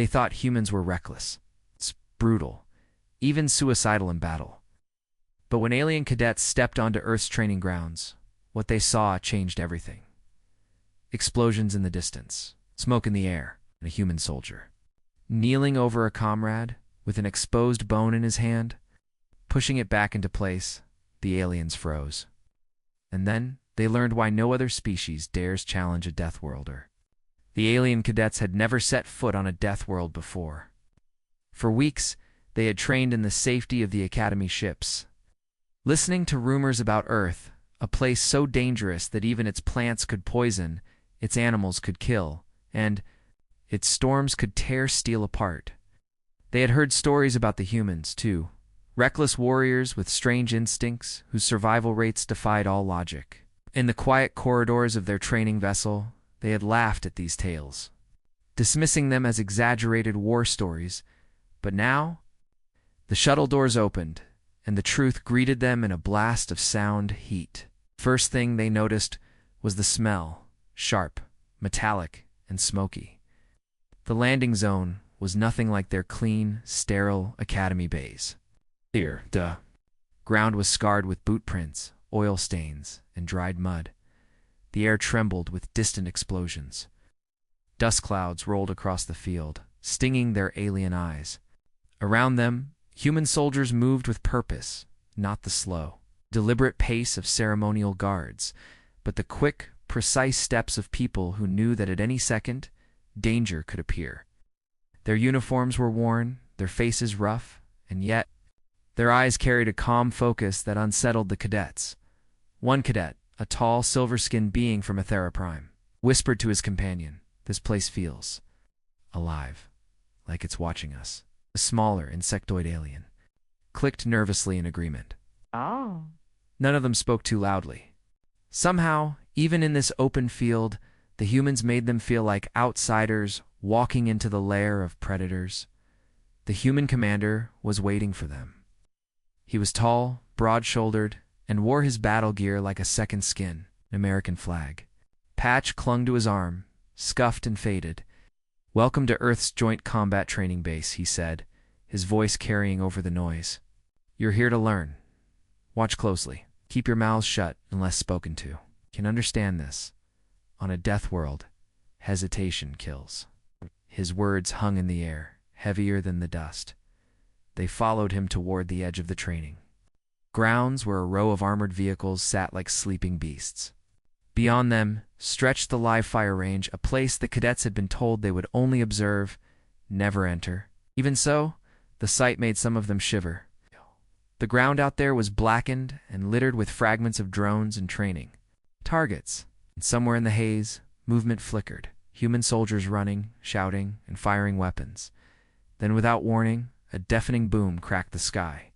They thought humans were reckless, brutal, even suicidal in battle. But when alien cadets stepped onto Earth's training grounds, what they saw changed everything. Explosions in the distance, smoke in the air, and a human soldier. Kneeling over a comrade, with an exposed bone in his hand, pushing it back into place, the aliens froze. And then they learned why no other species dares challenge a Deathworlder. The alien cadets had never set foot on a Deathworld before. For weeks, they had trained in the safety of the Academy ships, listening to rumors about Earth, a place so dangerous that even its plants could poison, its animals could kill, and its storms could tear steel apart. They had heard stories about the humans, too. Reckless warriors with strange instincts whose survival rates defied all logic. In the quiet corridors of their training vessel, they had laughed at these tales, dismissing them as exaggerated war stories. But now, the shuttle doors opened, and the truth greeted them in a blast of sound heat. First thing they noticed was the smell, sharp, metallic, and smoky. The landing zone was nothing like their clean, sterile Academy bays. The ground was scarred with boot prints, oil stains, and dried mud. The air trembled with distant explosions. Dust clouds rolled across the field, stinging their alien eyes. Around them, human soldiers moved with purpose, not the slow, deliberate pace of ceremonial guards, but the quick, precise steps of people who knew that at any second, danger could appear. Their uniforms were worn, their faces rough, and yet their eyes carried a calm focus that unsettled the cadets. One cadet, a tall, silver-skinned being from Athera Prime, whispered to his companion, "This place feels alive, like it's watching us." A smaller, insectoid alien clicked nervously in agreement. Oh. None of them spoke too loudly. Somehow, even in this open field, the humans made them feel like outsiders walking into the lair of predators. The human commander was waiting for them. He was tall, broad-shouldered, and wore his battle gear like a second skin, an American flag. Patch clung to his arm, scuffed and faded. "Welcome to Earth's Joint Combat Training Base," he said, his voice carrying over the noise. "You're here to learn. Watch closely. Keep your mouths shut unless spoken to. You can understand this. On a death world, hesitation kills." His words hung in the air, heavier than the dust. They followed him toward the edge of the training grounds where a row of armored vehicles sat like sleeping beasts. Beyond them stretched the live fire range, a place the cadets had been told they would only observe, never enter. Even so, the sight made some of them shiver. The ground out there was blackened and littered with fragments of drones and training targets. And somewhere in the haze, movement flickered, human soldiers running, shouting, and firing weapons. Then, without warning, a deafening boom cracked the sky.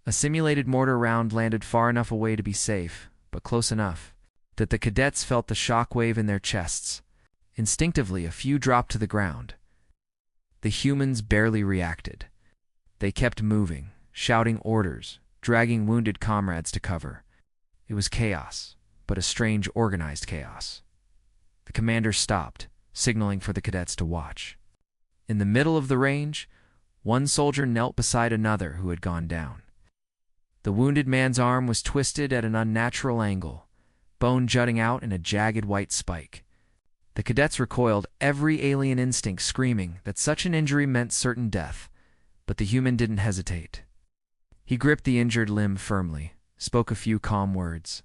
A simulated mortar round landed far enough away to be safe, but close enough that the cadets felt the shockwave in their chests. Instinctively, a few dropped to the ground. The humans barely reacted. They kept moving, shouting orders, dragging wounded comrades to cover. It was chaos, but a strange, organized chaos. The commander stopped, signaling for the cadets to watch. In the middle of the range, one soldier knelt beside another who had gone down. The wounded man's arm was twisted at an unnatural angle, bone jutting out in a jagged white spike. The cadets recoiled, every alien instinct screaming that such an injury meant certain death, but the human didn't hesitate. He gripped the injured limb firmly, spoke a few calm words,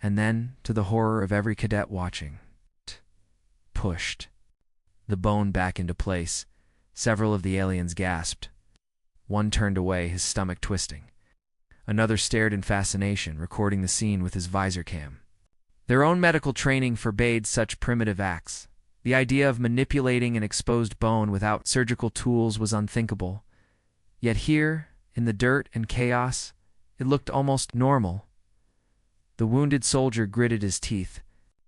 and then, to the horror of every cadet watching, pushed the bone back into place. Several of the aliens gasped. One turned away, his stomach twisting. Another stared in fascination, recording the scene with his visor cam. Their own medical training forbade such primitive acts. The idea of manipulating an exposed bone without surgical tools was unthinkable. Yet here, in the dirt and chaos, it looked almost normal. The wounded soldier gritted his teeth,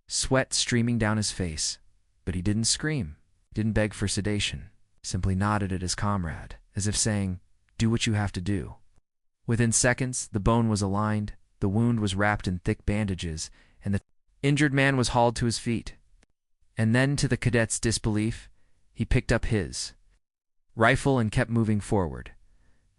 sweat streaming down his face, but he didn't scream, didn't beg for sedation, simply nodded at his comrade, as if saying, "Do what you have to do." Within seconds, the bone was aligned, the wound was wrapped in thick bandages, and the injured man was hauled to his feet. And then, to the cadet's disbelief, he picked up his rifle and kept moving forward.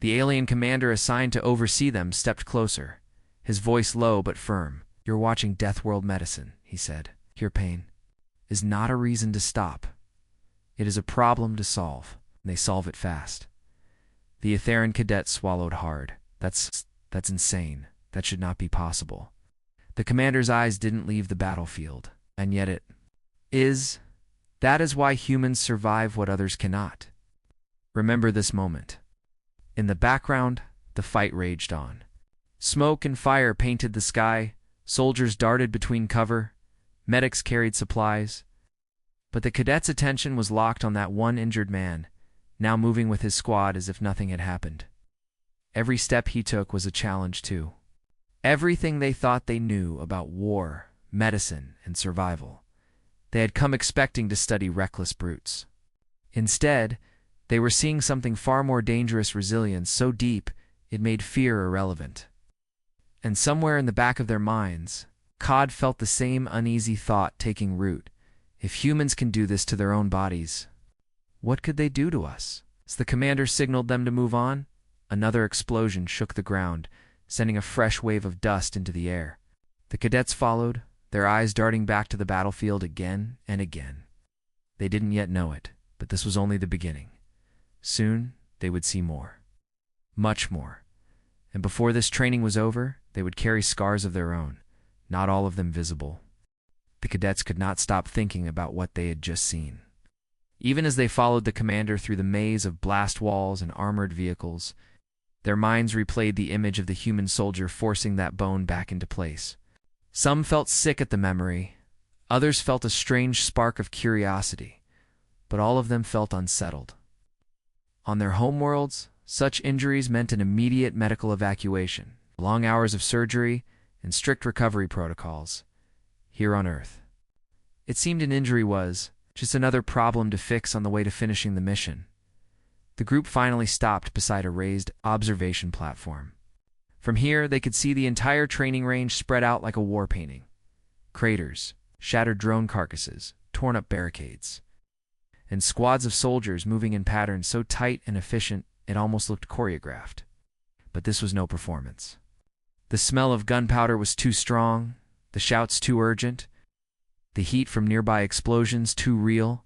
The alien commander assigned to oversee them stepped closer, his voice low but firm. "You're watching Deathworld medicine," he said. "Your pain is not a reason to stop. It is a problem to solve, and they solve it fast." The Etheran cadet swallowed hard. That's insane. That should not be possible. The commander's eyes didn't leave the battlefield, and yet it is. That is why humans survive what others cannot. Remember this moment. In the background, the fight raged on. Smoke and fire painted the sky, soldiers darted between cover, medics carried supplies. But the cadet's attention was locked on that one injured man, now moving with his squad as if nothing had happened. Every step he took was a challenge too. Everything they thought they knew about war, medicine, and survival, they had come expecting to study reckless brutes. Instead, they were seeing something far more dangerous: resilience so deep it made fear irrelevant. And somewhere in the back of their minds, Cod felt the same uneasy thought taking root. If humans can do this to their own bodies, what could they do to us? As the commander signaled them to move on, another explosion shook the ground, sending a fresh wave of dust into the air. The cadets followed, their eyes darting back to the battlefield again and again. They didn't yet know it, but this was only the beginning. Soon, they would see more. Much more. And before this training was over, they would carry scars of their own, not all of them visible. The cadets could not stop thinking about what they had just seen. Even as they followed the commander through the maze of blast walls and armored vehicles, their minds replayed the image of the human soldier forcing that bone back into place. Some felt sick at the memory, others felt a strange spark of curiosity, but all of them felt unsettled. On their homeworlds, such injuries meant an immediate medical evacuation, long hours of surgery, and strict recovery protocols. Here on Earth, it seemed an injury was just another problem to fix on the way to finishing the mission. The group finally stopped beside a raised observation platform. From here, they could see the entire training range spread out like a war painting. Craters, shattered drone carcasses, torn-up barricades, and squads of soldiers moving in patterns so tight and efficient it almost looked choreographed. But this was no performance. The smell of gunpowder was too strong, the shouts too urgent, the heat from nearby explosions too real.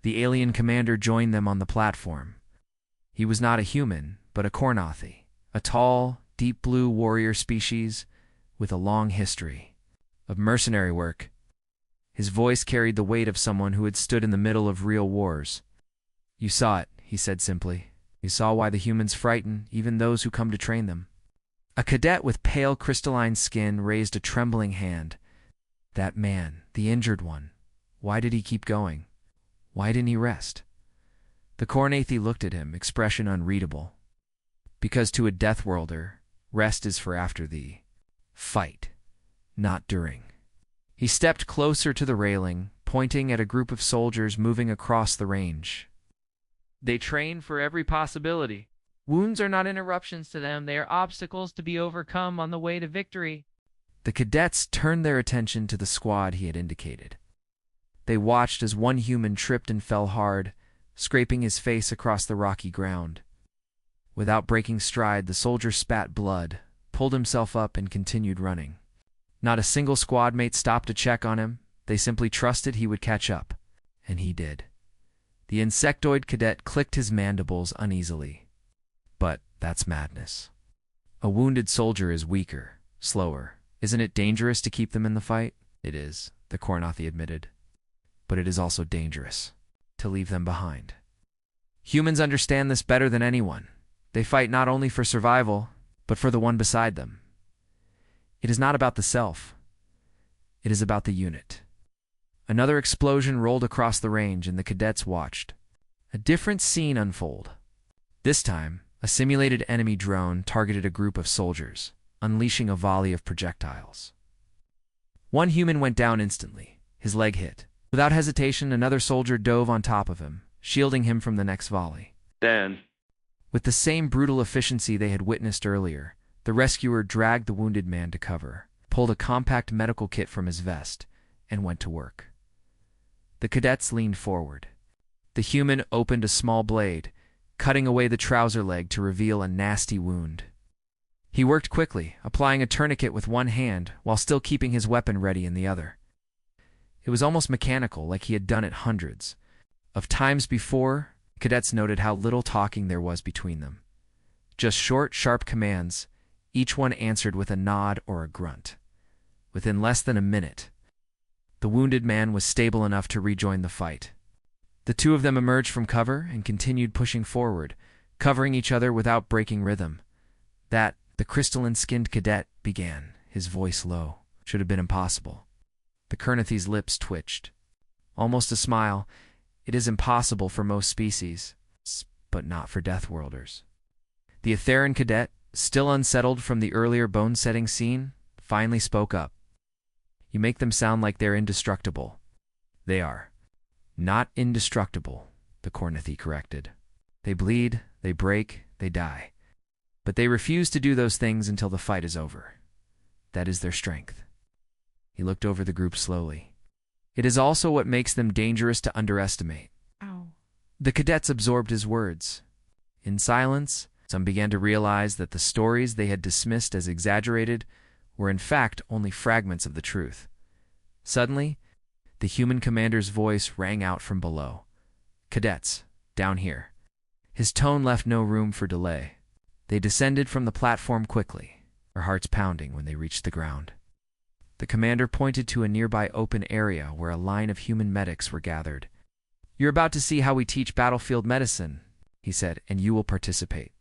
The alien commander joined them on the platform. He was not a human, but a Kornathi, a tall, deep blue warrior species with a long history of mercenary work. His voice carried the weight of someone who had stood in the middle of real wars. "You saw it," he said simply. "You saw why the humans frighten even those who come to train them." A cadet with pale crystalline skin raised a trembling hand. That man, the injured one, why did he keep going? Why didn't he rest? The Kornathi looked at him, expression unreadable. Because to a Deathworlder, rest is for after the fight, not during. He stepped closer to the railing, pointing at a group of soldiers moving across the range. "They train for every possibility. Wounds are not interruptions to them, they are obstacles to be overcome on the way to victory." The cadets turned their attention to the squad he had indicated. They watched as one human tripped and fell hard, scraping his face across the rocky ground. Without breaking stride, the soldier spat blood, pulled himself up, and continued running. Not a single squad mate stopped to check on him. They simply trusted he would catch up. And he did. The insectoid cadet clicked his mandibles uneasily. But that's madness. A wounded soldier is weaker, slower. Isn't it dangerous to keep them in the fight? It is, the Kornathi admitted. But it is also dangerous to leave them behind. Humans understand this better than anyone. They fight not only for survival, but for the one beside them. It is not about the self. It is about the unit. Another explosion rolled across the range, and the cadets watched. A different scene unfold. This time, a simulated enemy drone targeted a group of soldiers, unleashing a volley of projectiles. One human went down instantly, his leg hit. Without hesitation, another soldier dove on top of him, shielding him from the next volley. Dan. With the same brutal efficiency they had witnessed earlier, the rescuer dragged the wounded man to cover, pulled a compact medical kit from his vest, and went to work. The cadets leaned forward. The human opened a small blade, cutting away the trouser leg to reveal a nasty wound. He worked quickly, applying a tourniquet with one hand while still keeping his weapon ready in the other. It was almost mechanical, like he had done it hundreds of times before. Cadets noted how little talking there was between them. Just short, sharp commands, each one answered with a nod or a grunt. Within less than a minute, the wounded man was stable enough to rejoin the fight. The two of them emerged from cover and continued pushing forward, covering each other without breaking rhythm. The crystalline-skinned cadet began, his voice low. Should have been impossible. The Kernathy's lips twitched. Almost a smile. It is impossible for most species, but not for Deathworlders. The Etheran cadet, still unsettled from the earlier bone-setting scene, finally spoke up. You make them sound like they're indestructible. They are. Not indestructible, the Kernathy corrected. They bleed, they break, they die. But they refuse to do those things until the fight is over. That is their strength. He looked over the group slowly. It is also what makes them dangerous to underestimate. Ow. The cadets absorbed his words. In silence, some began to realize that the stories they had dismissed as exaggerated were in fact only fragments of the truth. Suddenly, the human commander's voice rang out from below. Cadets, down here. His tone left no room for delay. They descended from the platform quickly, their hearts pounding when they reached the ground. The commander pointed to a nearby open area where a line of human medics were gathered. You're about to see how we teach battlefield medicine, he said, and you will participate.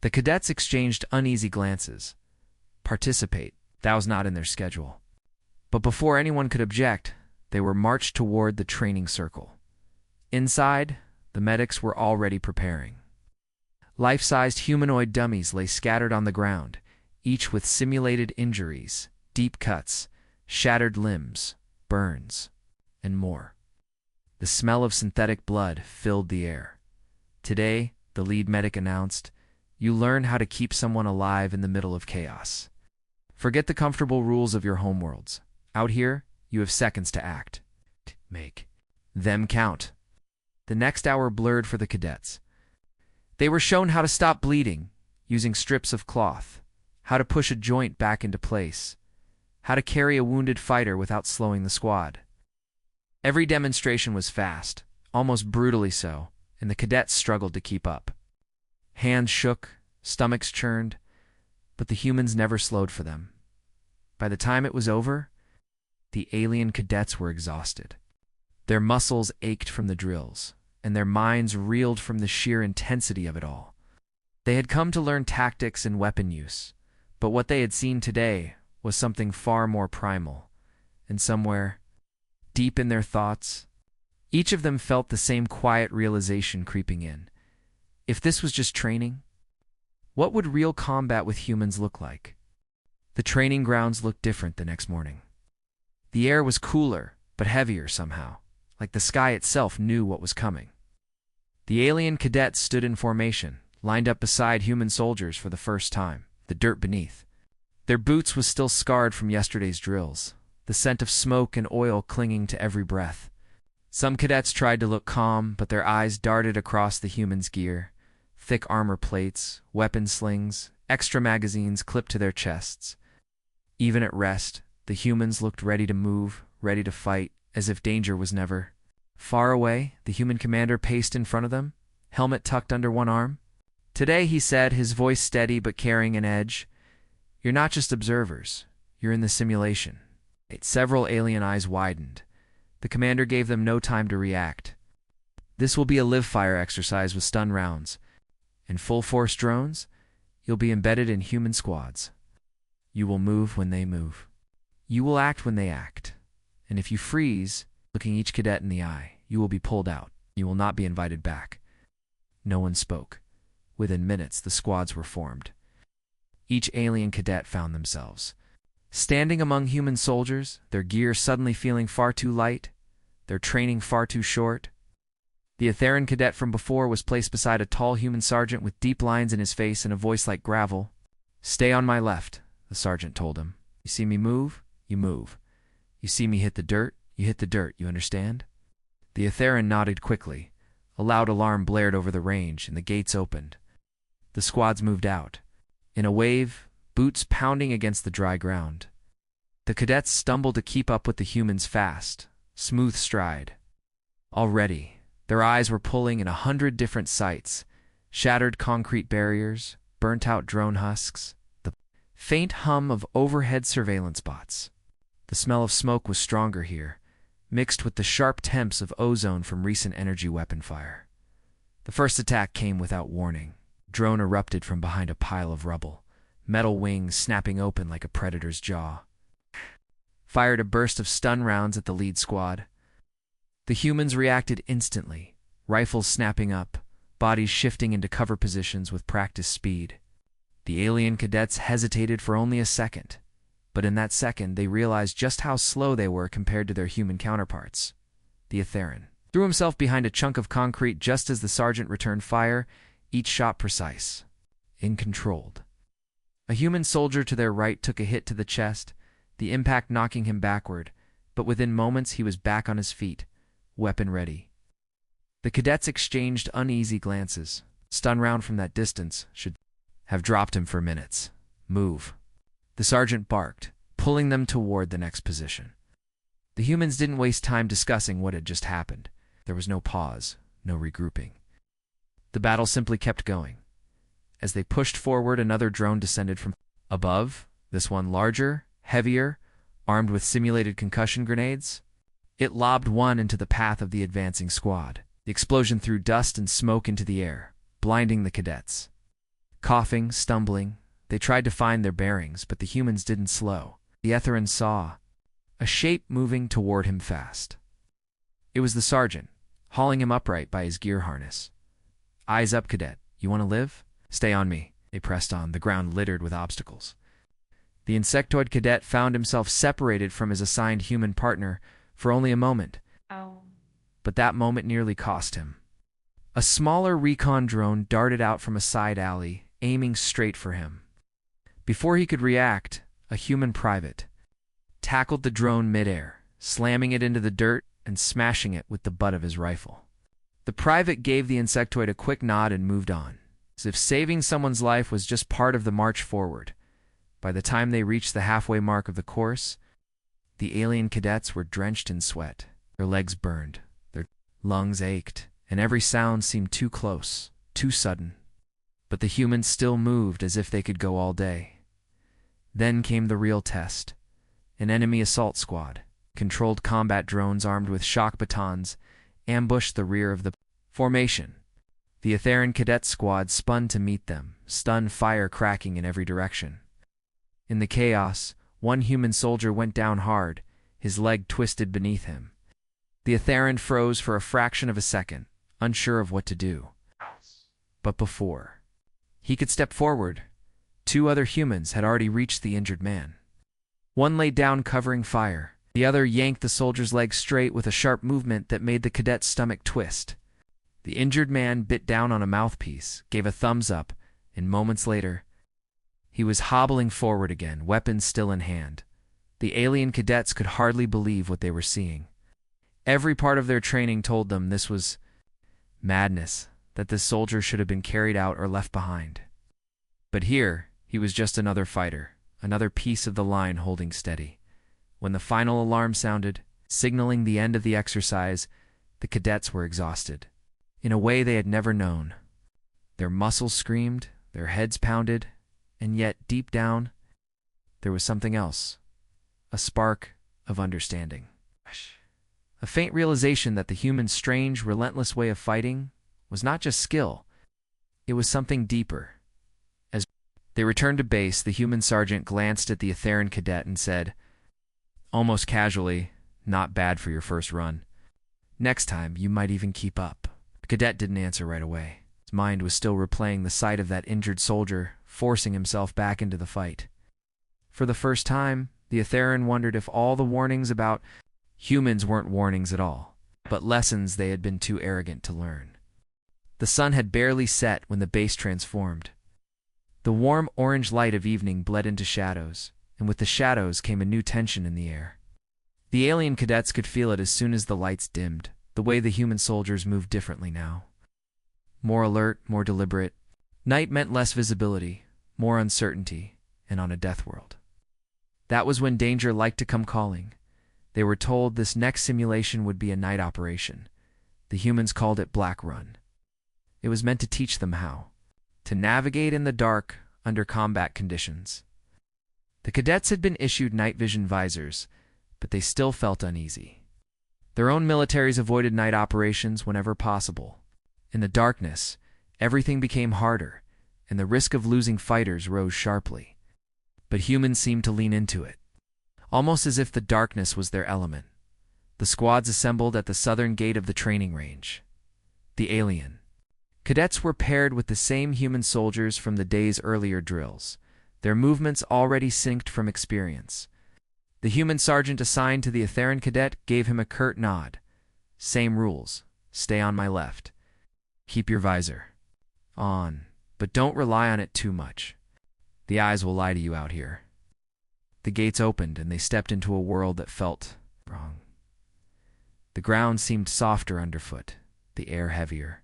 The cadets exchanged uneasy glances. Participate, that was not in their schedule. But before anyone could object, they were marched toward the training circle. Inside, the medics were already preparing. Life-sized humanoid dummies lay scattered on the ground, each with simulated injuries, deep cuts, shattered limbs, burns, and more. The smell of synthetic blood filled the air. Today, the lead medic announced, you learn how to keep someone alive in the middle of chaos. Forget the comfortable rules of your homeworlds. Out here, you have seconds to act. Make them count. The next hour blurred for the cadets. They were shown how to stop bleeding, using strips of cloth, how to push a joint back into place, how to carry a wounded fighter without slowing the squad. Every demonstration was fast, almost brutally so, and the cadets struggled to keep up. Hands shook, stomachs churned, but the humans never slowed for them. By the time it was over, the alien cadets were exhausted. Their muscles ached from the drills, and their minds reeled from the sheer intensity of it all. They had come to learn tactics and weapon use, but what they had seen today was something far more primal, and somewhere, deep in their thoughts, each of them felt the same quiet realization creeping in. If this was just training, what would real combat with humans look like? The training grounds looked different the next morning. The air was cooler, but heavier somehow, like the sky itself knew what was coming. The alien cadets stood in formation, lined up beside human soldiers for the first time, the dirt beneath. Their boots was still scarred from yesterday's drills, the scent of smoke and oil clinging to every breath. Some cadets tried to look calm, but their eyes darted across the humans' gear, thick armor plates, weapon slings, extra magazines clipped to their chests. Even at rest, the humans looked ready to move, ready to fight, as if danger was never. Far away, the human commander paced in front of them, helmet tucked under one arm. Today, he said, his voice steady but carrying an edge, you're not just observers, you're in the simulation. Several alien eyes widened. The commander gave them no time to react. This will be a live-fire exercise with stun rounds. In full-force drones, you'll be embedded in human squads. You will move when they move. You will act when they act. And if you freeze, looking each cadet in the eye, you will be pulled out. You will not be invited back. No one spoke. Within minutes, the squads were formed. Each alien cadet found themselves standing among human soldiers, their gear suddenly feeling far too light, their training far too short. The Etheran cadet from before was placed beside a tall human sergeant with deep lines in his face and a voice like gravel. Stay on my left, the sergeant told him. You see me move? You move. You see me hit the dirt? You hit the dirt, you understand? The Etheran nodded quickly, A loud alarm blared over the range, and the gates opened. The squads moved out. In a wave, boots pounding against the dry ground. The cadets stumbled to keep up with the humans' fast, smooth stride. Already, their eyes were pulling in 100 different sights, shattered concrete barriers, burnt-out drone husks, the faint hum of overhead surveillance bots. The smell of smoke was stronger here, mixed with the sharp temps of ozone from recent energy weapon fire. The first attack came without warning. Drone erupted from behind a pile of rubble, metal wings snapping open like a predator's jaw. Fired a burst of stun rounds at the lead squad. The humans reacted instantly, rifles snapping up, bodies shifting into cover positions with practiced speed. The alien cadets hesitated for only a second, but in that second they realized just how slow they were compared to their human counterparts. The Atheran threw himself behind a chunk of concrete just as the sergeant returned fire, each shot precise, uncontrolled. A human soldier to their right took a hit to the chest, the impact knocking him backward, but within moments he was back on his feet, weapon ready. The cadets exchanged uneasy glances. Stun round from that distance should have dropped him for minutes. Move. The sergeant barked, pulling them toward the next position. The humans didn't waste time discussing what had just happened. There was no pause, no regrouping. The battle simply kept going. As they pushed forward, another drone descended from above, this one larger, heavier, armed with simulated concussion grenades. It lobbed one into the path of the advancing squad. The explosion threw dust and smoke into the air, blinding the cadets. Coughing, stumbling, they tried to find their bearings, but the humans didn't slow. The Atheran saw a shape moving toward him fast. It was the sergeant, hauling him upright by his gear harness. Eyes up, cadet. You want to live? Stay on me. They pressed on, the ground littered with obstacles. The insectoid cadet found himself separated from his assigned human partner for only a moment. Oh. But that moment nearly cost him. A smaller recon drone darted out from a side alley, aiming straight for him. Before he could react, a human private tackled the drone midair, slamming it into the dirt and smashing it with the butt of his rifle. The private gave the insectoid a quick nod and moved on, as if saving someone's life was just part of the march forward. By the time they reached the halfway mark of the course, the alien cadets were drenched in sweat. Their legs burned, their lungs ached, and every sound seemed too close, too sudden. But the humans still moved as if they could go all day. Then came the real test. An enemy assault squad, controlled combat drones armed with shock batons, ambushed the rear of the formation. The Atheran cadet squad spun to meet them, stun fire cracking in every direction. In the chaos, one human soldier went down hard, his leg twisted beneath him. The Atheran froze for a fraction of a second, unsure of what to do. But before he could step forward, two other humans had already reached the injured man. One lay down covering fire. The other yanked the soldier's leg straight with a sharp movement that made the cadet's stomach twist. The injured man bit down on a mouthpiece, gave a thumbs up, and moments later, he was hobbling forward again, weapons still in hand. The alien cadets could hardly believe what they were seeing. Every part of their training told them this was madness, that this soldier should have been carried out or left behind. But here, he was just another fighter, another piece of the line holding steady. When the final alarm sounded, signaling the end of the exercise, the cadets were exhausted, in a way they had never known. Their muscles screamed, their heads pounded, and yet, deep down, there was something else, a spark of understanding. A faint realization that the human's strange, relentless way of fighting was not just skill, it was something deeper. As they returned to base, the human sergeant glanced at the Atheran cadet and said, almost casually, "Not bad for your first run. Next time, you might even keep up." The cadet didn't answer right away. His mind was still replaying the sight of that injured soldier, forcing himself back into the fight. For the first time, the Atheran wondered if all the warnings about humans weren't warnings at all, but lessons they had been too arrogant to learn. The sun had barely set when the base transformed. The warm orange light of evening bled into shadows, and with the shadows came a new tension in the air. The alien cadets could feel it as soon as the lights dimmed. The way the human soldiers moved differently now. More alert, more deliberate. Night meant less visibility, more uncertainty, and on a death world. That was when danger liked to come calling. They were told this next simulation would be a night operation. The humans called it Black Run. It was meant to teach them how to navigate in the dark under combat conditions. The cadets had been issued night vision visors, but they still felt uneasy. Their own militaries avoided night operations whenever possible. In the darkness, everything became harder, and the risk of losing fighters rose sharply. But humans seemed to lean into it, almost as if the darkness was their element. The squads assembled at the southern gate of the training range. The alien cadets were paired with the same human soldiers from the day's earlier drills, their movements already synced from experience. The human sergeant assigned to the Etheran cadet gave him a curt nod. Same rules. Stay on my left. Keep your visor on, but don't rely on it too much. The eyes will lie to you out here. The gates opened and they stepped into a world that felt wrong. The ground seemed softer underfoot, the air heavier.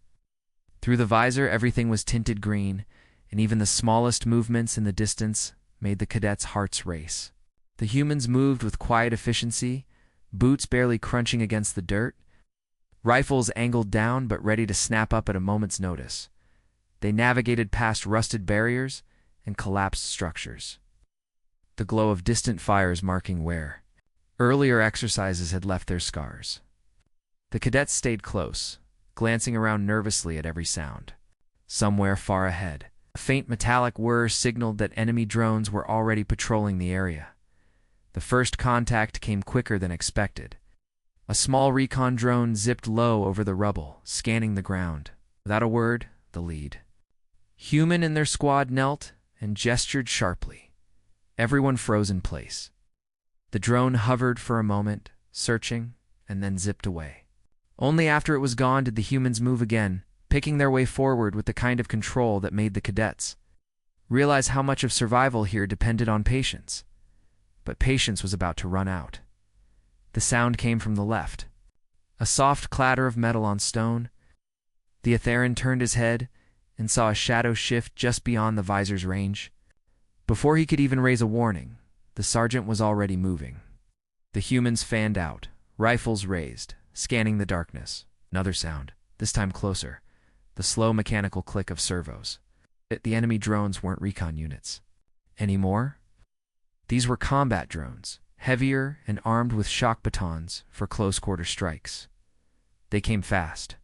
Through the visor, everything was tinted green, and even the smallest movements in the distance made the cadets' hearts race. The humans moved with quiet efficiency, boots barely crunching against the dirt, rifles angled down but ready to snap up at a moment's notice. They navigated past rusted barriers and collapsed structures, the glow of distant fires marking where earlier exercises had left their scars. The cadets stayed close, glancing around nervously at every sound. Somewhere far ahead, a faint metallic whir signaled that enemy drones were already patrolling the area. The first contact came quicker than expected. A small recon drone zipped low over the rubble, scanning the ground. Without a word, the lead human in their squad knelt and gestured sharply. Everyone froze in place. The drone hovered for a moment, searching, and then zipped away. Only after it was gone did the humans move again, picking their way forward with the kind of control that made the cadets realize how much of survival here depended on patience. But patience was about to run out. The sound came from the left. A soft clatter of metal on stone. The Etheran turned his head and saw a shadow shift just beyond the visor's range. Before he could even raise a warning, the sergeant was already moving. The humans fanned out, rifles raised, scanning the darkness. Another sound, this time closer, the slow mechanical click of servos. The enemy drones weren't recon units anymore. These were combat drones, heavier and armed with shock batons for close-quarter strikes. They came fast.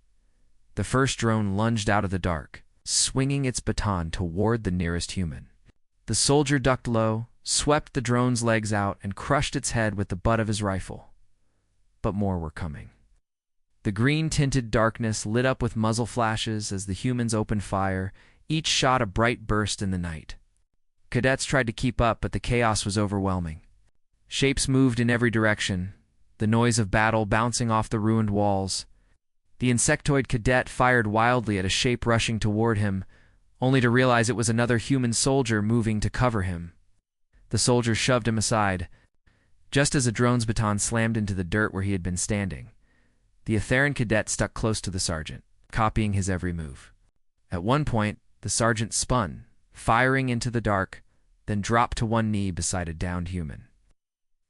The first drone lunged out of the dark, swinging its baton toward the nearest human. The soldier ducked low, swept the drone's legs out, and crushed its head with the butt of his rifle. But more were coming. The green-tinted darkness lit up with muzzle flashes as the humans opened fire, each shot a bright burst in the night. Cadets tried to keep up, but the chaos was overwhelming. Shapes moved in every direction, the noise of battle bouncing off the ruined walls. The insectoid cadet fired wildly at a shape rushing toward him, only to realize it was another human soldier moving to cover him. The soldier shoved him aside, just as a drone's baton slammed into the dirt where he had been standing. The Etheran cadet stuck close to the sergeant, copying his every move. At one point, the sergeant spun, firing into the dark, then dropped to one knee beside a downed human.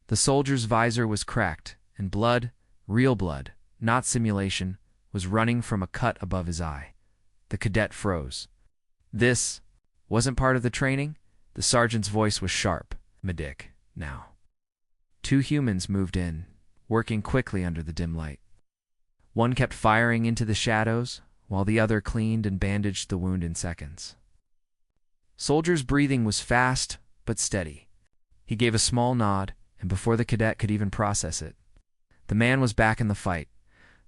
The soldier's visor was cracked, and blood, real blood, not simulation, was running from a cut above his eye. The cadet froze. This wasn't part of the training? The sergeant's voice was sharp. Medic, now. Two humans moved in, working quickly under the dim light. One kept firing into the shadows, while the other cleaned and bandaged the wound in seconds. Soldier's breathing was fast but steady. He gave a small nod, and before the cadet could even process it, the man was back in the fight.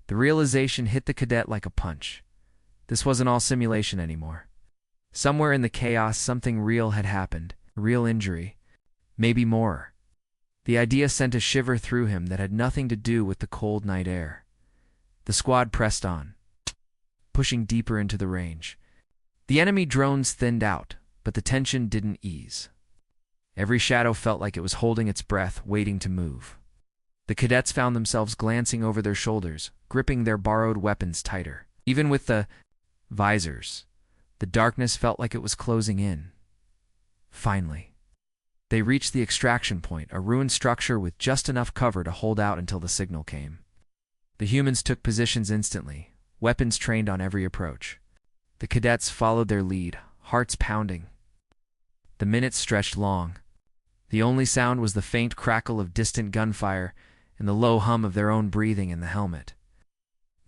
The realization hit the cadet like a punch. This wasn't all simulation anymore. Somewhere in the chaos, something real had happened, a real injury, maybe more. The idea sent a shiver through him that had nothing to do with the cold night air. The squad pressed on, pushing deeper into the range. The enemy drones thinned out, but the tension didn't ease. Every shadow felt like it was holding its breath, waiting to move. The cadets found themselves glancing over their shoulders, gripping their borrowed weapons tighter. Even with the visors, the darkness felt like it was closing in. Finally, they reached the extraction point, a ruined structure with just enough cover to hold out until the signal came. The humans took positions instantly, weapons trained on every approach. The cadets followed their lead, hearts pounding. The minutes stretched long. The only sound was the faint crackle of distant gunfire and the low hum of their own breathing in the helmet.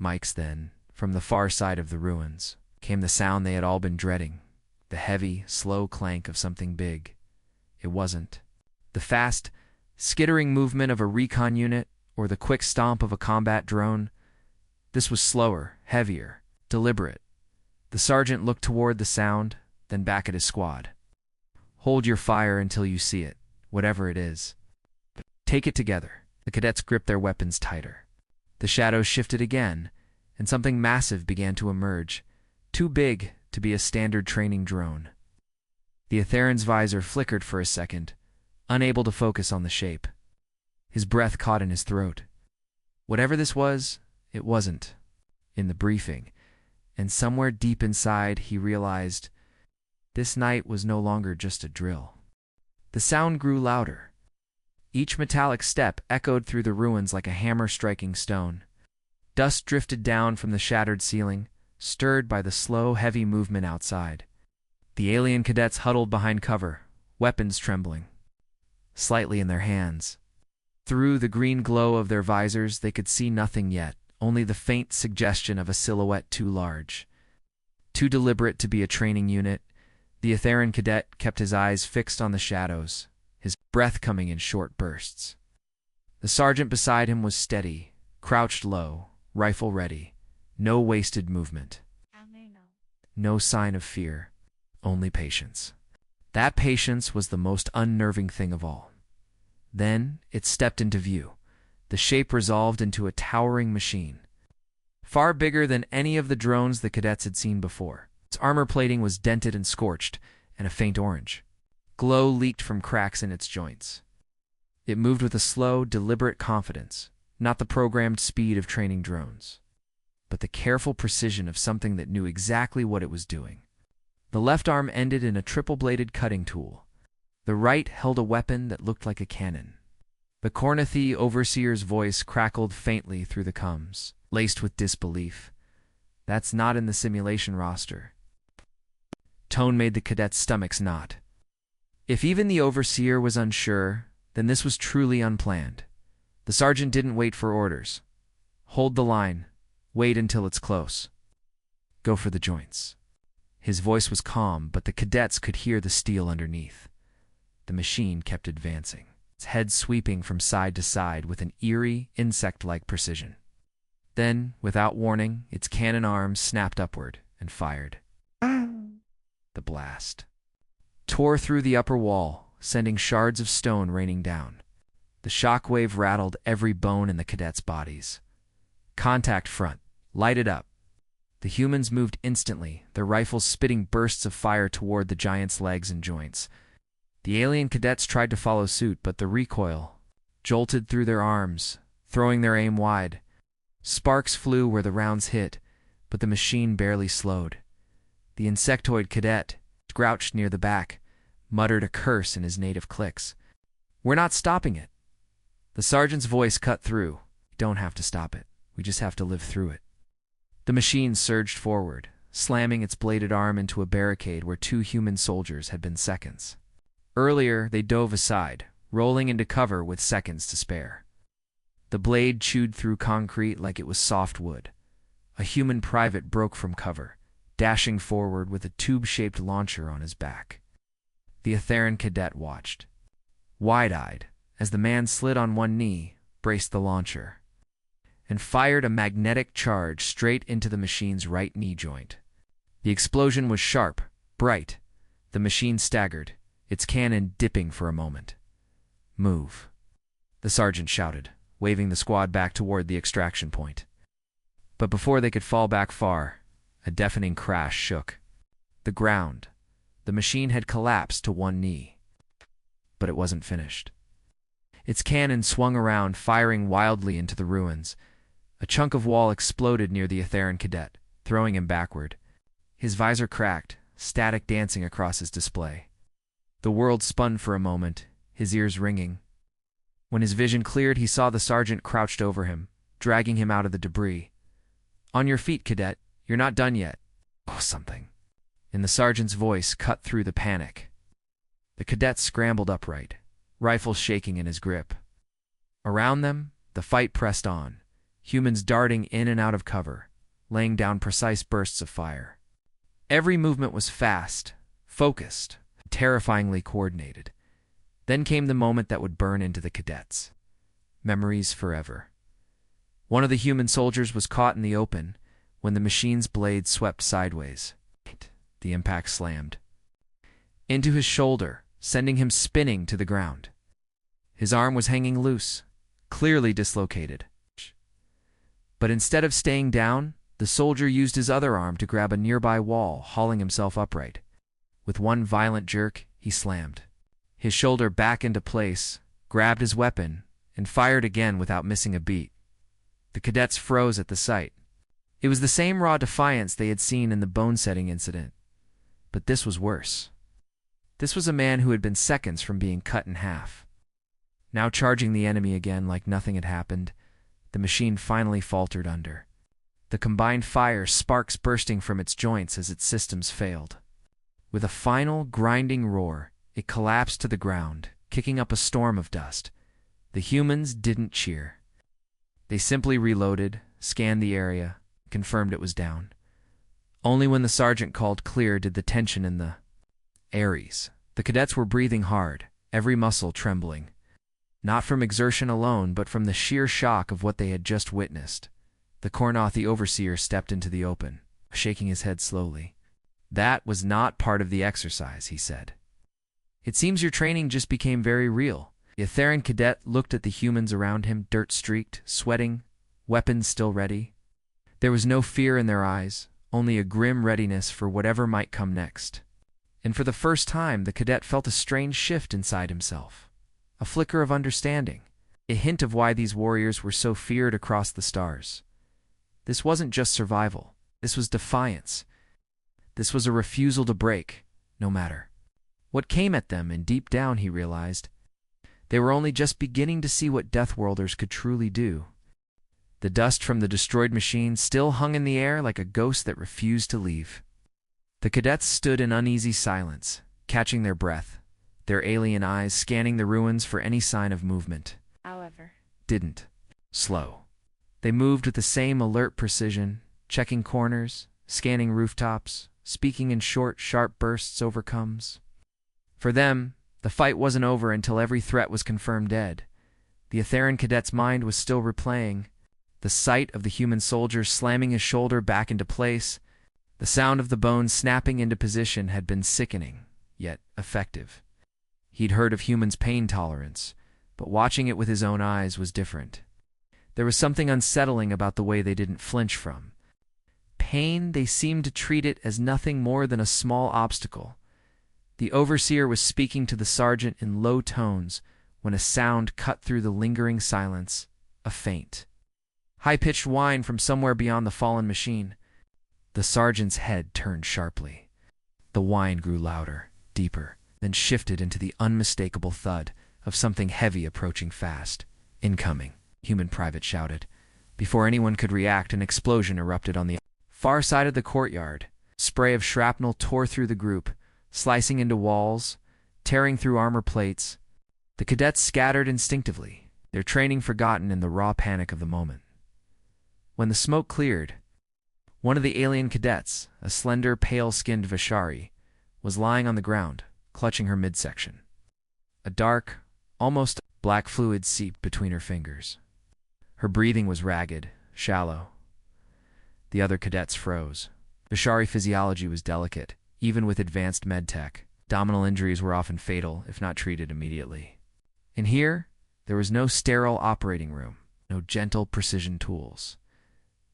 Mics then, from the far side of the ruins, came the sound they had all been dreading, the heavy, slow clank of something big. It wasn't the fast, skittering movement of a recon unit or the quick stomp of a combat drone. This was slower, heavier, deliberate. The sergeant looked toward the sound, then back at his squad. Hold your fire until you see it, whatever it is. Take it together. The cadets gripped their weapons tighter. The shadows shifted again, and something massive began to emerge, too big to be a standard training drone. The Atheron's visor flickered for a second, unable to focus on the shape. His breath caught in his throat. Whatever this was, it wasn't in the briefing, and somewhere deep inside he realized this night was no longer just a drill. The sound grew louder. Each metallic step echoed through the ruins like a hammer striking stone. Dust drifted down from the shattered ceiling, stirred by the slow, heavy movement outside. The alien cadets huddled behind cover, weapons trembling slightly in their hands. Through the green glow of their visors, they could see nothing yet, only the faint suggestion of a silhouette too large. Too deliberate to be a training unit, the Atheron cadet kept his eyes fixed on the shadows, his breath coming in short bursts. The sergeant beside him was steady, crouched low, rifle ready, no wasted movement. No sign of fear, only patience. That patience was the most unnerving thing of all. Then it stepped into view. The shape resolved into a towering machine, far bigger than any of the drones the cadets had seen before. Its armor plating was dented and scorched, and a faint orange glow leaked from cracks in its joints. It moved with a slow, deliberate confidence, not the programmed speed of training drones, but the careful precision of something that knew exactly what it was doing. The left arm ended in a triple-bladed cutting tool. The right held a weapon that looked like a cannon. The Cornethy overseer's voice crackled faintly through the coms, laced with disbelief. That's not in the simulation roster. Tone made the cadets' stomachs knot. If even the overseer was unsure, then this was truly unplanned. The sergeant didn't wait for orders. Hold the line. Wait until it's close. Go for the joints. His voice was calm, but the cadets could hear the steel underneath. The machine kept advancing, its head sweeping from side to side with an eerie, insect-like precision. Then, without warning, its cannon arms snapped upward and fired. The blast tore through the upper wall, sending shards of stone raining down. The shockwave rattled every bone in the cadets' bodies. Contact front, lighted up. The humans moved instantly, their rifles spitting bursts of fire toward the giant's legs and joints. The alien cadets tried to follow suit, but the recoil jolted through their arms, throwing their aim wide. Sparks flew where the rounds hit, but the machine barely slowed. The insectoid cadet, crouched near the back, muttered a curse in his native clicks. "We're not stopping it." The sergeant's voice cut through. "We don't have to stop it. We just have to live through it." The machine surged forward, slamming its bladed arm into a barricade where two human soldiers had been seconds. Earlier, they dove aside, rolling into cover with seconds to spare. The blade chewed through concrete like it was soft wood. A human private broke from cover, dashing forward with a tube-shaped launcher on his back. The Atheron cadet watched, wide-eyed, as the man slid on one knee, braced the launcher, and fired a magnetic charge straight into the machine's right knee joint. The explosion was sharp, bright. The machine staggered, its cannon dipping for a moment. "Move," the sergeant shouted, waving the squad back toward the extraction point. But before they could fall back far, a deafening crash shook the ground. The machine had collapsed to one knee. But it wasn't finished. Its cannon swung around, firing wildly into the ruins. A chunk of wall exploded near the Atheran cadet, throwing him backward. His visor cracked, static dancing across his display. The world spun for a moment, his ears ringing. When his vision cleared, he saw the sergeant crouched over him, dragging him out of the debris. "On your feet, cadet. You're not done yet." "Oh, something." And the sergeant's voice cut through the panic. The cadet scrambled upright, rifle shaking in his grip. Around them, the fight pressed on, humans darting in and out of cover, laying down precise bursts of fire. Every movement was fast, focused, terrifyingly coordinated. Then came the moment that would burn into the cadets. Memories forever. One of the human soldiers was caught in the open when the machine's blade swept sideways. The impact slammed into his shoulder, sending him spinning to the ground. His arm was hanging loose, clearly dislocated. But instead of staying down, the soldier used his other arm to grab a nearby wall, hauling himself upright. With one violent jerk, he slammed his shoulder back into place, grabbed his weapon, and fired again without missing a beat. The cadets froze at the sight. It was the same raw defiance they had seen in the bone-setting incident. But this was worse. This was a man who had been seconds from being cut in half. Now charging the enemy again like nothing had happened, the machine finally faltered under. The combined fire, sparks bursting from its joints as its systems failed. With a final, grinding roar, it collapsed to the ground, kicking up a storm of dust. The humans didn't cheer. They simply reloaded, scanned the area, confirmed it was down. Only when the sergeant called clear did the tension in the Ares. The cadets were breathing hard, every muscle trembling. Not from exertion alone, but from the sheer shock of what they had just witnessed. The Kornothi overseer stepped into the open, shaking his head slowly. "That was not part of the exercise," he said. "It seems your training just became very real." The Atheran cadet looked at the humans around him, dirt-streaked, sweating, weapons still ready. There was no fear in their eyes, only a grim readiness for whatever might come next. And for the first time, the cadet felt a strange shift inside himself. A flicker of understanding, a hint of why these warriors were so feared across the stars. This wasn't just survival. This was defiance. This was a refusal to break, no matter what came at them, and deep down he realized they were only just beginning to see what Deathworlders could truly do. The dust from the destroyed machine still hung in the air like a ghost that refused to leave. The cadets stood in uneasy silence, catching their breath, their alien eyes scanning the ruins for any sign of movement. However, Didn't. Slow. They moved with the same alert precision, checking corners, scanning rooftops, speaking in short, sharp bursts over comes. For them, the fight wasn't over until every threat was confirmed dead. The Atheran cadet's mind was still replaying. The sight of the human soldier slamming his shoulder back into place, the sound of the bones snapping into position had been sickening, yet effective. He'd heard of humans' pain tolerance, but watching it with his own eyes was different. There was something unsettling about the way they didn't flinch from pain. They seemed to treat it as nothing more than a small obstacle. The overseer was speaking to the sergeant in low tones when a sound cut through the lingering silence, a faint, high-pitched whine from somewhere beyond the fallen machine. The sergeant's head turned sharply. The whine grew louder, deeper, then shifted into the unmistakable thud of something heavy approaching fast. "Incoming," human private shouted. Before anyone could react, an explosion erupted on the far side of the courtyard. Spray of shrapnel tore through the group, slicing into walls, tearing through armor plates. The cadets scattered instinctively, their training forgotten in the raw panic of the moment. When the smoke cleared, one of the alien cadets, a slender, pale-skinned Vishari, was lying on the ground, clutching her midsection. A dark, almost black fluid seeped between her fingers. Her breathing was ragged, shallow. The other cadets froze. Vishari physiology was delicate, even with advanced medtech. Abdominal injuries were often fatal if not treated immediately. And here, there was no sterile operating room, no gentle precision tools.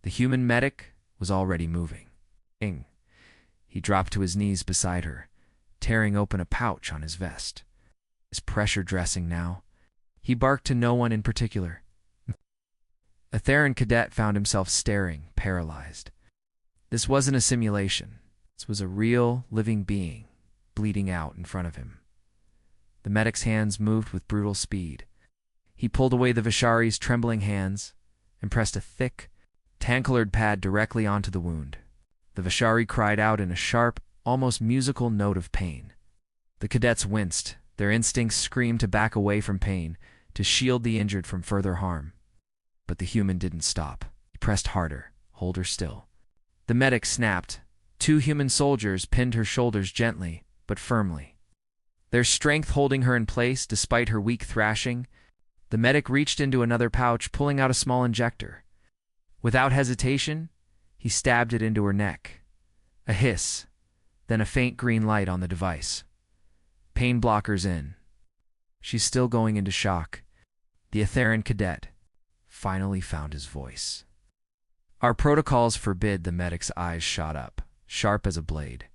The human medic was already moving. He dropped to his knees beside her, tearing open a pouch on his vest. His pressure dressing now. He barked to no one in particular. A Theran cadet found himself staring, paralyzed. This wasn't a simulation. This was a real, living being, bleeding out in front of him. The medic's hands moved with brutal speed. He pulled away the Vishari's trembling hands and pressed a thick, tan-colored pad directly onto the wound. The Vishari cried out in a sharp, almost musical note of pain. The cadets winced. Their instincts screamed to back away from pain, to shield the injured from further harm. But the human didn't stop. He pressed harder. Hold her still. The medic snapped. 2 human soldiers pinned her shoulders gently, but firmly. Their strength holding her in place despite her weak thrashing, the medic reached into another pouch, pulling out a small injector. Without hesitation, he stabbed it into her neck. A hiss, then a faint green light on the device. Pain blockers in. She's still going into shock. The Theran cadet finally found his voice. Our protocols forbid. The medic's eyes shot up, sharp as a blade.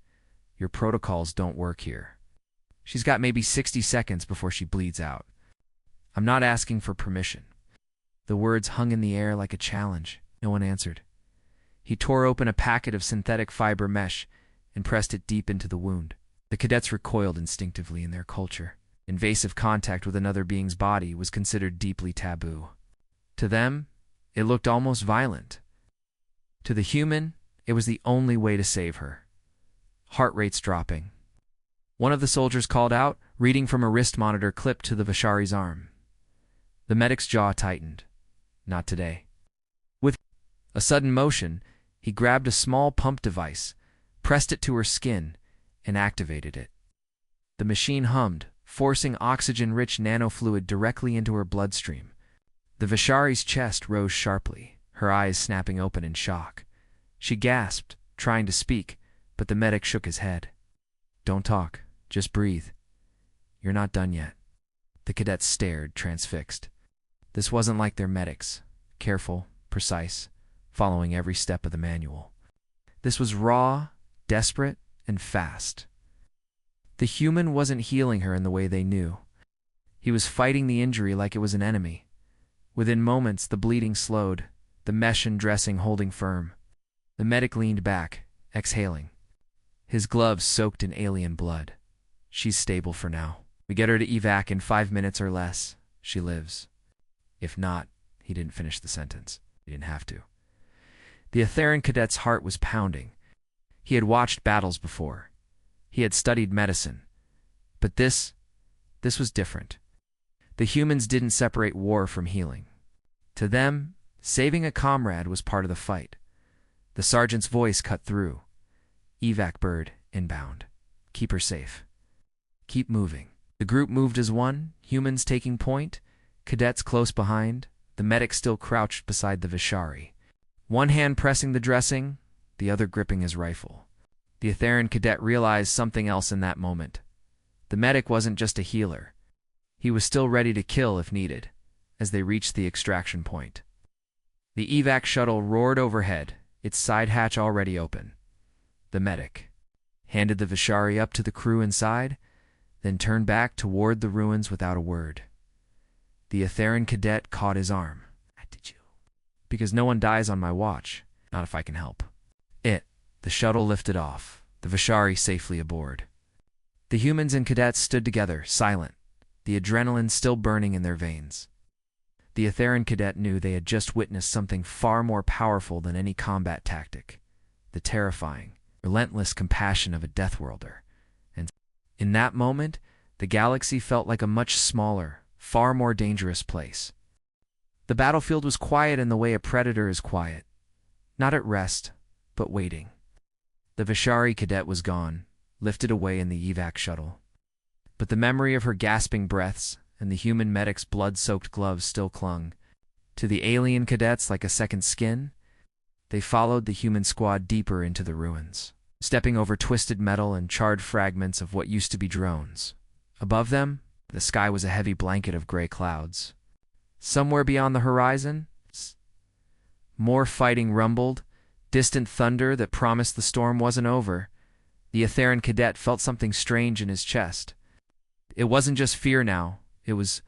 Your protocols don't work here. She's got maybe 60 seconds before she bleeds out. I'm not asking for permission. The words hung in the air like a challenge. No one answered. He tore open a packet of synthetic fiber mesh and pressed it deep into the wound. The cadets recoiled instinctively in their culture. Invasive contact with another being's body was considered deeply taboo. To them, it looked almost violent. To the human, it was the only way to save her. Heart rates dropping. One of the soldiers called out, reading from a wrist monitor clipped to the Vishari's arm. The medic's jaw tightened. Not today. With a sudden motion, he grabbed a small pump device, pressed it to her skin, and activated it. The machine hummed, forcing oxygen-rich nanofluid directly into her bloodstream. The Vishari's chest rose sharply, her eyes snapping open in shock. She gasped, trying to speak, but the medic shook his head. Don't talk, just breathe. You're not done yet. The cadets stared, transfixed. This wasn't like their medics, careful, precise, following every step of the manual. This was raw, desperate, and fast. The human wasn't healing her in the way they knew. He was fighting the injury like it was an enemy. Within moments, the bleeding slowed, the mesh and dressing holding firm. The medic leaned back, exhaling. His gloves soaked in alien blood. She's stable for now. We get her to evac in 5 minutes or less. She lives. If not, he didn't finish the sentence. He didn't have to. The Theran cadet's heart was pounding. He had watched battles before. He had studied medicine. But this was different. The humans didn't separate war from healing. To them, saving a comrade was part of the fight. The sergeant's voice cut through. Evac bird, inbound. Keep her safe. Keep moving. The group moved as one, humans taking point, cadets close behind, the medic still crouched beside the Vishari. One hand pressing the dressing, the other gripping his rifle. The Theran cadet realized something else in that moment. The medic wasn't just a healer. He was still ready to kill if needed, as they reached the extraction point. The evac shuttle roared overhead, its side hatch already open. The medic handed the Vishari up to the crew inside, then turned back toward the ruins without a word. The Theran cadet caught his arm. Did you? Because no one dies on my watch, not if I can help. The shuttle lifted off, the Vishari safely aboard. The humans and cadets stood together, silent, the adrenaline still burning in their veins. The Theran cadet knew they had just witnessed something far more powerful than any combat tactic, the terrifying, relentless compassion of a Deathworlder. And in that moment, the galaxy felt like a much smaller, far more dangerous place. The battlefield was quiet in the way a predator is quiet, not at rest, but waiting. The Vishari cadet was gone, lifted away in the evac shuttle. But the memory of her gasping breaths and the human medic's blood-soaked gloves still clung. To the alien cadets like a second skin, they followed the human squad deeper into the ruins, stepping over twisted metal and charred fragments of what used to be drones. Above them, the sky was a heavy blanket of gray clouds. Somewhere beyond the horizon, more fighting rumbled, distant thunder that promised the storm wasn't over. The Theran cadet felt something strange in his chest. It wasn't just fear now, it was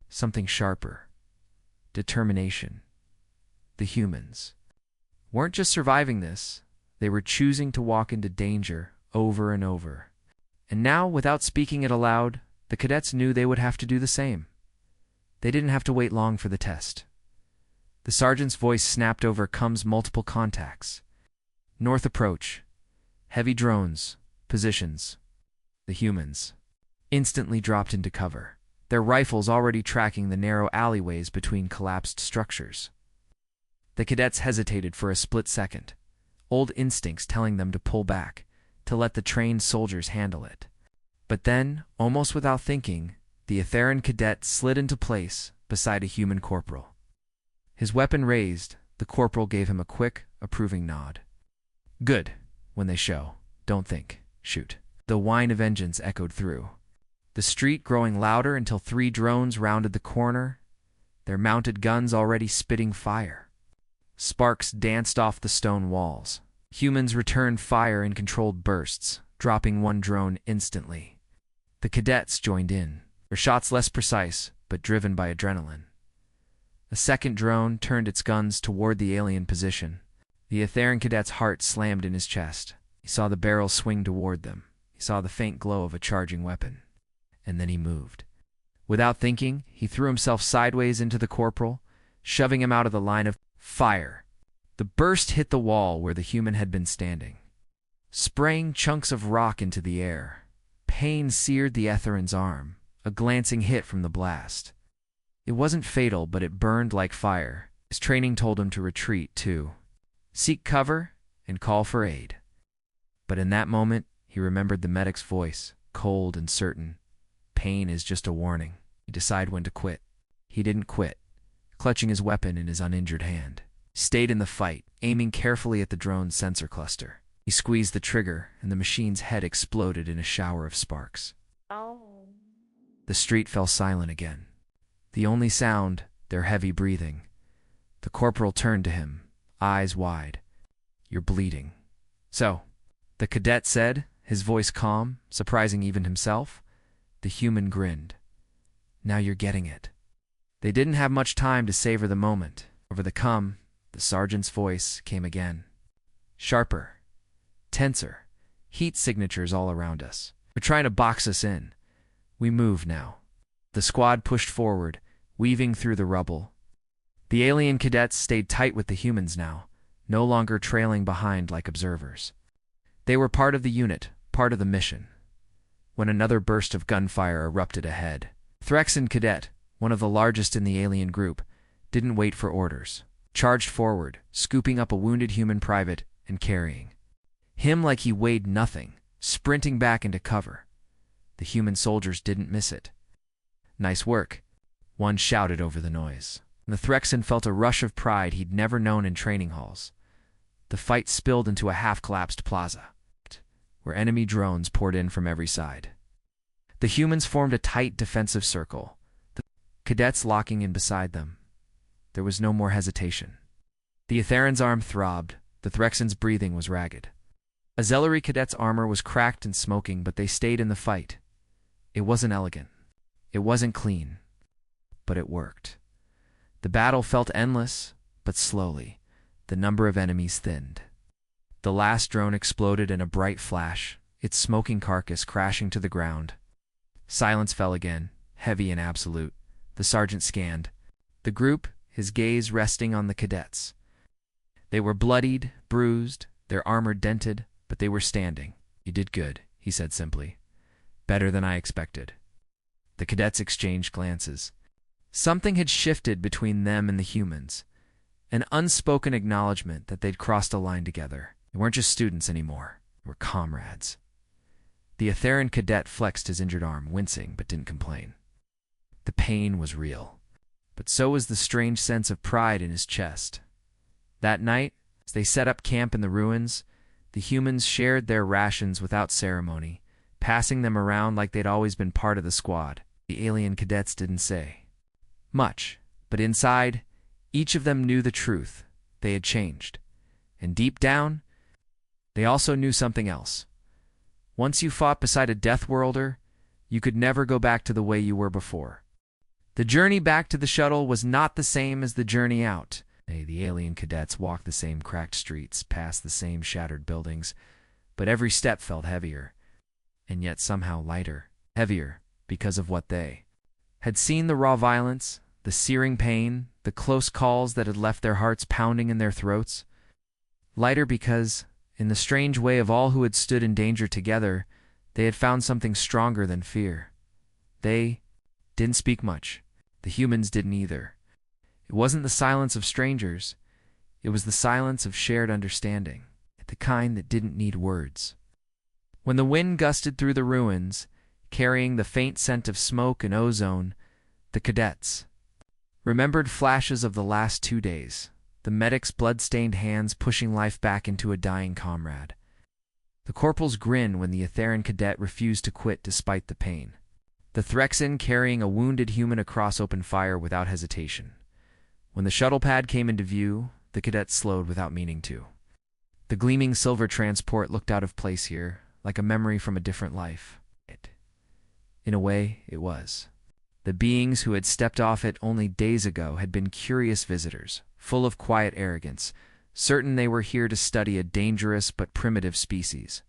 something sharper. Determination. the humans, weren't just surviving this, they were choosing to walk into danger over and over. And now, without speaking it aloud, the cadets knew they would have to do the same. They didn't have to wait long for the test. The sergeant's voice snapped over Cum's multiple contacts. North approach. Heavy drones. Positions. The humans instantly dropped into cover, their rifles already tracking the narrow alleyways between collapsed structures. The cadets hesitated for a split second, old instincts telling them to pull back, to let the trained soldiers handle it. But then, almost without thinking, the Etheran cadet slid into place beside a human corporal. His weapon raised, the corporal gave him a quick, approving nod. Good. When they show, don't think, shoot. The whine of engines echoed through, the street growing louder until 3 drones rounded the corner, their mounted guns already spitting fire. Sparks danced off the stone walls. Humans returned fire in controlled bursts, dropping 1 drone instantly. The cadets joined in, their shots less precise, but driven by adrenaline. A second drone turned its guns toward the alien position. The Etheran cadet's heart slammed in his chest. He saw the barrel swing toward them. He saw the faint glow of a charging weapon. And then he moved. Without thinking, he threw himself sideways into the corporal, shoving him out of the line of fire. The burst hit the wall where the human had been standing, spraying chunks of rock into the air. Pain seared the Etheran's arm, a glancing hit from the blast. It wasn't fatal, but it burned like fire. His training told him to retreat, too. Seek cover and call for aid. But in that moment, he remembered the medic's voice, cold and certain. Pain is just a warning. He decided when to quit. He didn't quit, clutching his weapon in his uninjured hand. He stayed in the fight, aiming carefully at the drone's sensor cluster. He squeezed the trigger, and the machine's head exploded in a shower of sparks. Oh. The street fell silent again. The only sound, their heavy breathing. The corporal turned to him, eyes wide. You're bleeding. So, the cadet said, his voice calm, surprising even himself. The human grinned. Now you're getting it. They didn't have much time to savor the moment. Over the cum, the sergeant's voice came again. Sharper. Tenser. Heat signatures all around us. They're trying to box us in. We move now. The squad pushed forward, weaving through the rubble. The alien cadets stayed tight with the humans now, no longer trailing behind like observers. They were part of the unit, part of the mission. When another burst of gunfire erupted ahead, Threxan cadet, one of the largest in the alien group, didn't wait for orders. Charged forward, scooping up a wounded human private and carrying him like he weighed nothing, sprinting back into cover. The human soldiers didn't miss it. Nice work, one shouted over the noise. The Threxan felt a rush of pride he'd never known in training halls. The fight spilled into a half-collapsed plaza, where enemy drones poured in from every side. The humans formed a tight defensive circle, the cadets locking in beside them. There was no more hesitation. The Etheran's arm throbbed, the Threxan's breathing was ragged. A Zellery cadet's armor was cracked and smoking, but they stayed in the fight. It wasn't elegant. It wasn't clean. But it worked. The battle felt endless, but slowly, the number of enemies thinned. The last drone exploded in a bright flash, its smoking carcass crashing to the ground. Silence fell again, heavy and absolute. The sergeant scanned the group, his gaze resting on the cadets. They were bloodied, bruised, their armor dented, but they were standing. You did good, he said simply. Better than I expected. The cadets exchanged glances. Something had shifted between them and the humans. An unspoken acknowledgement that they'd crossed a line together. They weren't just students anymore. They were comrades. The Etheran cadet flexed his injured arm, wincing, but didn't complain. The pain was real, but so was the strange sense of pride in his chest. That night, as they set up camp in the ruins, the humans shared their rations without ceremony, passing them around like they'd always been part of the squad. The alien cadets didn't say much, but inside, each of them knew the truth. They had changed. And deep down, they also knew something else. Once you fought beside a Deathworlder, you could never go back to the way you were before. The journey back to the shuttle was not the same as the journey out, The alien cadets walked the same cracked streets, past the same shattered buildings, but every step felt heavier, and yet somehow lighter. Heavier because of what they had seen: the raw violence, the searing pain, the close calls that had left their hearts pounding in their throats. Lighter because, in the strange way of all who had stood in danger together, they had found something stronger than fear. They didn't speak much. The humans didn't either. It wasn't the silence of strangers. It was the silence of shared understanding, the kind that didn't need words. When the wind gusted through the ruins, carrying the faint scent of smoke and ozone, the cadets remembered flashes of the last 2 days, the medic's blood-stained hands pushing life back into a dying comrade, the corporal's grin when the Etheran cadet refused to quit despite the pain, the Threxan carrying a wounded human across open fire without hesitation. When the shuttle pad came into view, the cadets slowed without meaning to. The gleaming silver transport looked out of place here, like a memory from a different life. In a way, it was. The beings who had stepped off it only days ago had been curious visitors, full of quiet arrogance, certain they were here to study a dangerous but primitive species.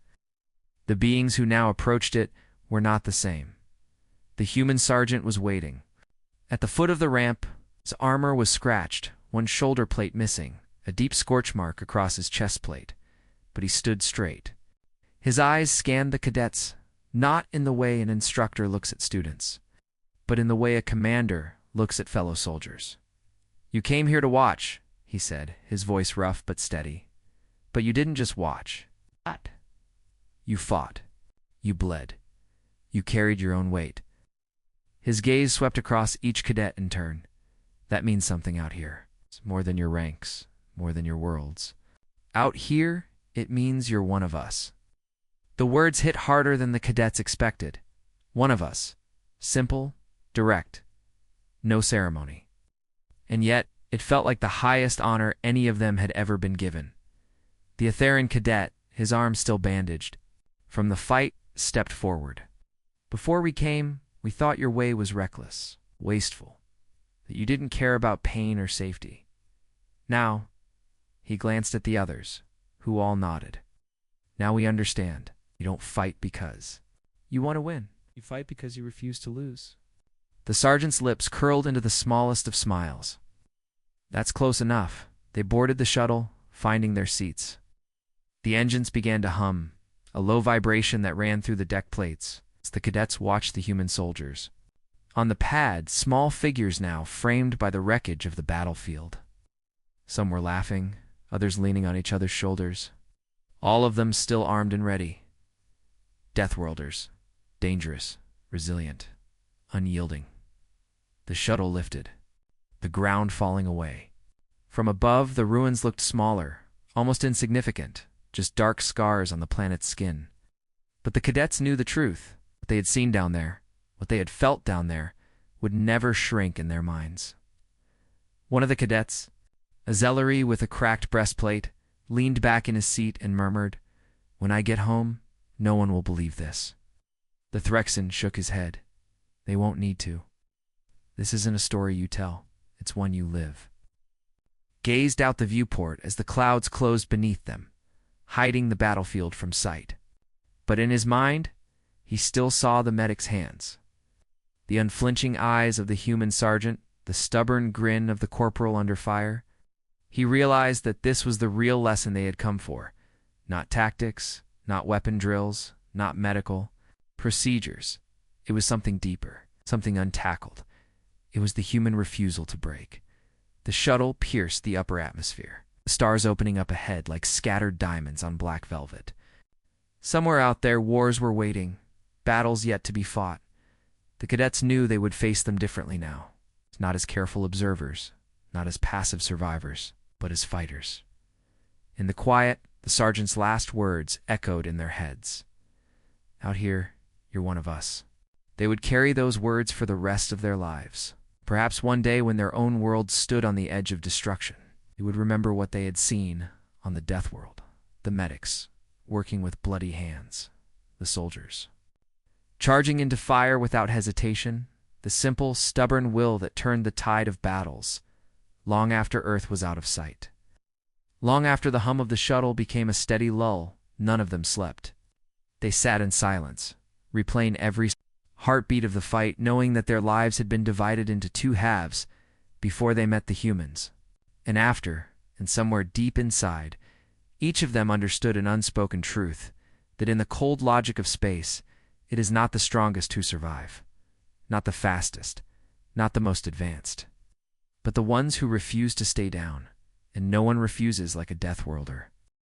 The beings who now approached it were not the same. The human sergeant was waiting. At the foot of the ramp, his armor was scratched, one shoulder plate missing, a deep scorch mark across his chest plate, but he stood straight. His eyes scanned the cadets, not in the way an instructor looks at students, but in the way a commander looks at fellow soldiers. "You came here to watch," he said, his voice rough but steady. "But you didn't just watch. You fought. You bled. You carried your own weight." His gaze swept across each cadet in turn. "That means something out here. It's more than your ranks, more than your worlds. Out here, it means you're one of us." The words hit harder than the cadets expected. One of us. Simple, direct, no ceremony. And yet, it felt like the highest honor any of them had ever been given. The Etheran cadet, his arm still bandaged, from the fight, stepped forward. "Before we came, we thought your way was reckless, wasteful, that you didn't care about pain or safety. Now," he glanced at the others, who all nodded. "Now we understand. You don't fight because you want to win. You fight because you refuse to lose." The sergeant's lips curled into the smallest of smiles. That's close enough. They boarded the shuttle, finding their seats. The engines began to hum, a low vibration that ran through the deck plates as the cadets watched the human soldiers. On the pad, small figures now framed by the wreckage of the battlefield. Some were laughing, others leaning on each other's shoulders. All of them still armed and ready. Deathworlders, dangerous, resilient, unyielding. The shuttle lifted, the ground falling away. From above, the ruins looked smaller, almost insignificant, just dark scars on the planet's skin. But the cadets knew the truth. What they had seen down there, what they had felt down there, would never shrink in their minds. One of the cadets, a Zellery with a cracked breastplate, leaned back in his seat and murmured, "When I get home, no one will believe this." The Threxan shook his head. "They won't need to. This isn't a story you tell. It's one you live." Gazed out the viewport as the clouds closed beneath them, hiding the battlefield from sight. But in his mind, he still saw the medic's hands, the unflinching eyes of the human sergeant, the stubborn grin of the corporal under fire. He realized that this was the real lesson they had come for. Not tactics, not weapon drills, not medical procedures. It was something deeper, something untackled. It was the human refusal to break. The shuttle pierced the upper atmosphere, the stars opening up ahead like scattered diamonds on black velvet. Somewhere out there, wars were waiting, battles yet to be fought. The cadets knew they would face them differently now, not as careful observers, not as passive survivors, but as fighters. In the quiet, the sergeant's last words echoed in their heads. "Out here, you're one of us." They would carry those words for the rest of their lives. Perhaps one day when their own world stood on the edge of destruction, they would remember what they had seen on the Deathworld, the medics, working with bloody hands, the soldiers, charging into fire without hesitation, the simple, stubborn will that turned the tide of battles, long after Earth was out of sight. Long after the hum of the shuttle became a steady lull, none of them slept. They sat in silence, replaying every heartbeat of the fight, knowing that their lives had been divided into two halves before they met the humans. And after, and somewhere deep inside, each of them understood an unspoken truth, that in the cold logic of space, it is not the strongest who survive, not the fastest, not the most advanced, but the ones who refuse to stay down, and no one refuses like a Deathworlder.